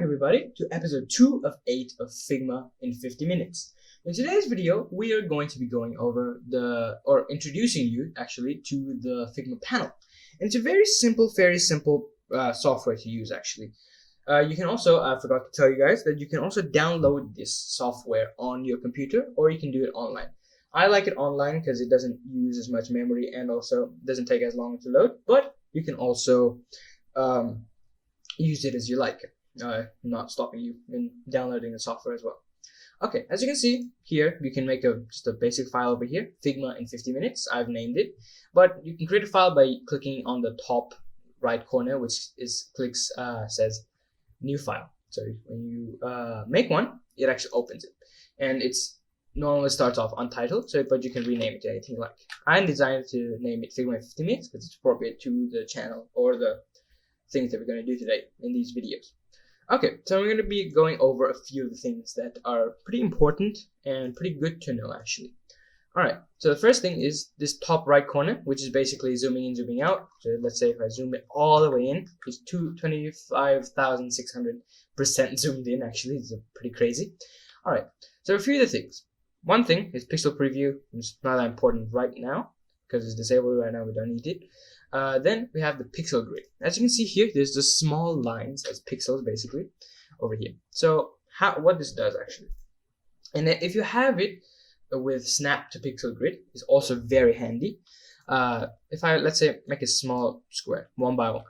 everybody to episode 2 of 8 of Figma in 50 minutes. In today's video, we are going to be going over introducing you actually to the Figma panel. And it's a very simple software to use actually. You can also, I forgot to tell you guys that you can also download this software on your computer, or you can do it online. I like it online because it doesn't use as much memory and also doesn't take as long to load, but you can also use it as you like, not stopping you in downloading the software as well. Okay, as you can see here, you can make just a basic file over here, Figma in 50 minutes. I've named it, but you can create a file by clicking on the top right corner, which says new file. So when you make one, it actually opens it, and it's normally starts off untitled. But you can rename it to anything you like. I decided to name it Figma in 50 minutes because it's appropriate to the channel or the things that we're going to do today in these videos. Okay, so we're going to be going over a few of the things that are pretty important and pretty good to know actually. Alright, so the first thing is this top right corner, which is basically zooming in, zooming out. So let's say if I zoom it all the way in, it's 25,600% zoomed in actually. It's pretty crazy. Alright, so a few of the things. One thing is pixel preview, which is not that important right now because it's disabled right now, we don't need it. Then we have the pixel grid. As you can see here, there's the small lines as pixels basically over here. So what this does actually, and if you have it with snap to pixel grid, is also very handy. If I let's say make a small square, one by one,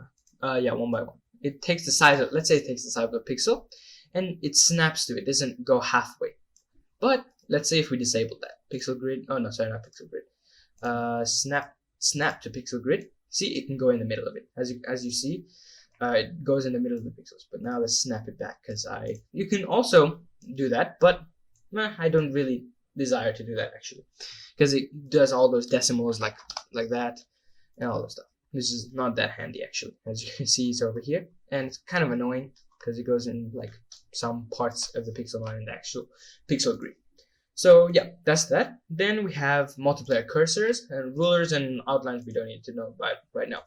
it takes the size of, let's say it takes the size of a pixel, and it snaps to it. It doesn't go halfway. But let's say if we disable that pixel grid, oh no, sorry, not pixel grid, snap to pixel grid. See, it can go in the middle of it. As you see, it goes in the middle of the pixels. But now let's snap it back because you can also do that, but I don't really desire to do that actually, because it does all those decimals like that and all that stuff. This is not that handy actually. As you can see, it's over here, and it's kind of annoying because it goes in like some parts of the pixel line in the actual pixel grid. So yeah, that's that. Then we have multiplayer cursors and rulers and outlines we don't need to know about right now.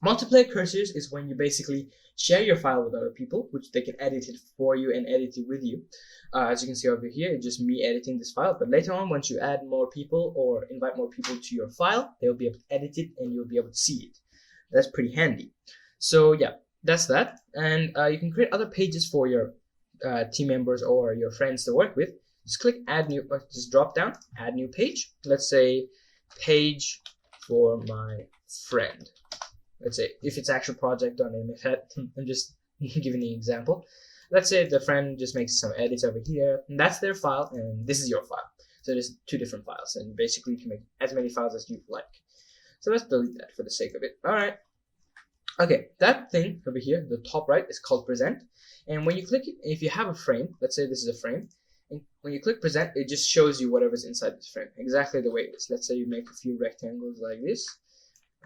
Multiplayer cursors is when you basically share your file with other people, which they can edit it for you and edit it with you. As you can see over here, it's just me editing this file. But later on, once you add more people or invite more people to your file, they'll be able to edit it and you'll be able to see it. That's pretty handy. So yeah, that's that. And you can create other pages for your team members or your friends to work with. Just click add new, just drop down, add new page. Let's say page for my friend. Let's say if it's actual project, don't name it that. I'm just giving you an example. Let's say the friend just makes some edits over here, and that's their file, and this is your file. So there's two different files, and basically you can make as many files as you like. So let's delete that for the sake of it. All right. Okay, that thing over here, the top right, is called present. And when you click it, if you have a frame, let's say this is a frame, and when you click present, it just shows you whatever's inside this frame, exactly the way it is. Let's say you make a few rectangles like this,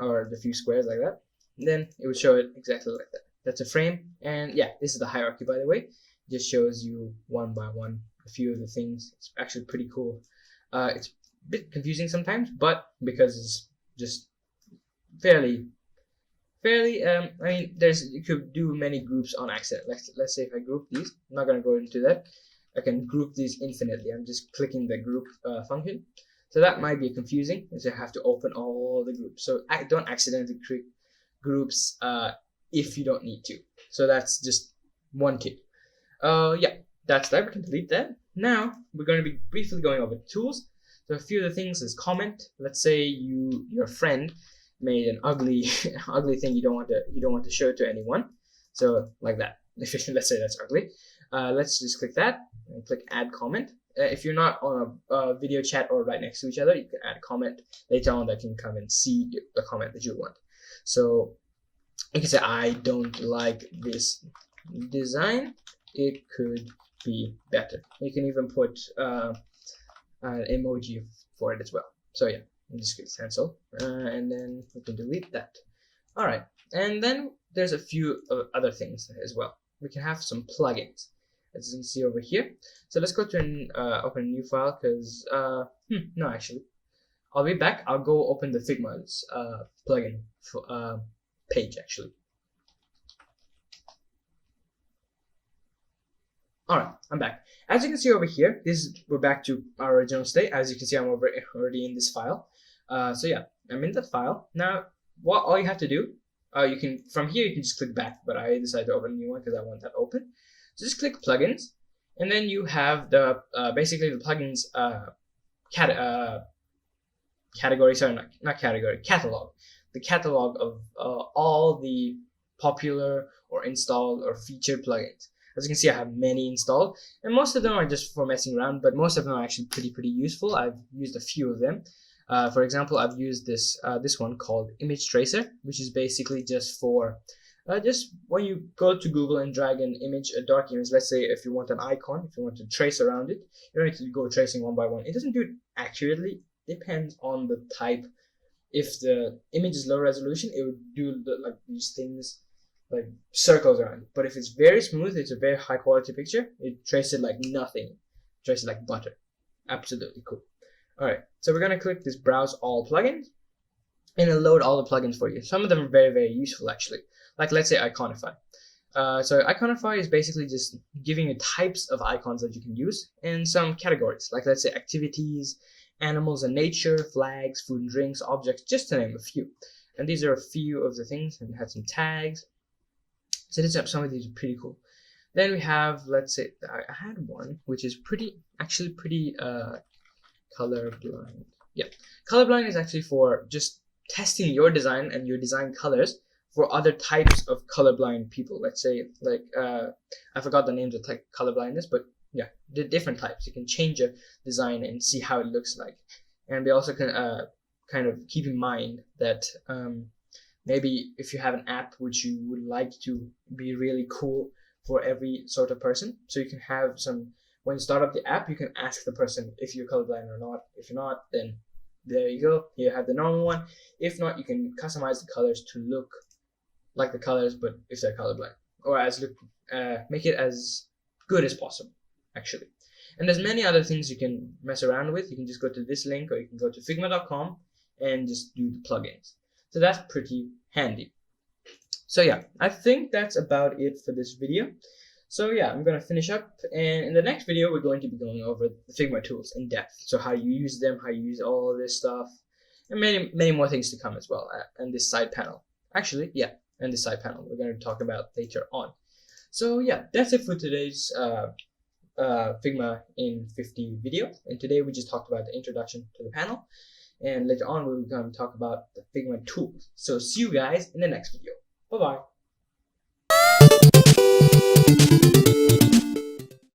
or a few squares like that, then it would show it exactly like that. That's a frame, and yeah, this is the hierarchy, by the way. It just shows you one by one a few of the things. It's actually pretty cool. It's a bit confusing sometimes, but because it's just fairly. I mean, you could do many groups on accident. Let's say if I group these, I'm not gonna go into that. I can group these infinitely. I'm just clicking the group function. So that might be confusing, as you have to open all the groups. So don't accidentally create groups if you don't need to. So that's just one tip. Yeah, that's that. We can delete that. Now we're going to be briefly going over tools. So a few of the things is comment. Let's say your friend made an ugly thing you don't want to show to anyone. So like that. Let's say that's ugly. Let's just click that and click add comment. If you're not on a video chat or right next to each other, you can add a comment later on that can come and see the comment that you want. So you can say, I don't like this design, it could be better. You can even put an emoji for it as well. So yeah, I'm just going to cancel, and then we can delete that. All right, and then there's a few other things as well. We can have some plugins, as you can see over here. So let's go to open a new file, because no, actually I'll be back. I'll go open the Figma's plugin page actually. Alright, I'm back. As you can see over here, we're back to our original state. As you can see, I'm already in this file. So yeah, I'm in the file. Now, all you have to do, from here you can just click back, but I decided to open a new one because I want that open. So just click plugins, and then you have the basically the plugins category. Sorry, not category, catalog. The catalog of all the popular or installed or featured plugins. As you can see, I have many installed, and most of them are just for messing around, but most of them are actually pretty useful. I've used a few of them. For example, I've used this one called Image Tracer, which is basically just for just when you go to Google and drag an image, a dark image. Let's say if you want an icon, if you want to trace around it, you don't need to go tracing one by one. It doesn't do it accurately. It depends on the type. If the image is low resolution, it would do like these things, like circles around it. But if it's very smooth, it's a very high quality picture. It traces it like nothing. Traces it like butter. Absolutely cool. Alright, so we're gonna click this browse all plugins, and it'll load all the plugins for you. Some of them are very useful actually. Like let's say Iconify. So Iconify is basically just giving you types of icons that you can use and some categories. Like let's say activities, animals and nature, flags, food and drinks, objects, just to name a few. And these are a few of the things, and had some tags. So some of these are pretty cool. Then we have, let's say, I had one which is pretty colorblind. Yeah, colorblind is actually for just testing your design and your design colors for other types of colorblind people. Let's say, like, I forgot the names of like colorblindness, but yeah, the different types. You can change a design and see how it looks like. And we also can kind of keep in mind that maybe if you have an app which you would like to be really cool for every sort of person, so you can have some, when you start up the app, you can ask the person if you're colorblind or not. If you're not, then there you go. You have the normal one. If not, you can customize the colors to look like the colors, but if they're colorblind, or make it as good as possible, actually. And there's many other things you can mess around with. You can just go to this link, or you can go to figma.com and just do the plugins. So that's pretty handy. So yeah, I think that's about it for this video. So yeah, I'm gonna finish up, and in the next video we're going to be going over the Figma tools in depth. So how you use them, how you use all of this stuff, and many more things to come as well. And this side panel, actually, yeah, and this side panel we're going to talk about later on. So yeah, that's it for today's Figma in 50 video. And today we just talked about the introduction to the panel, and later on we're going to talk about the Figma tools. So see you guys in the next video. Bye bye.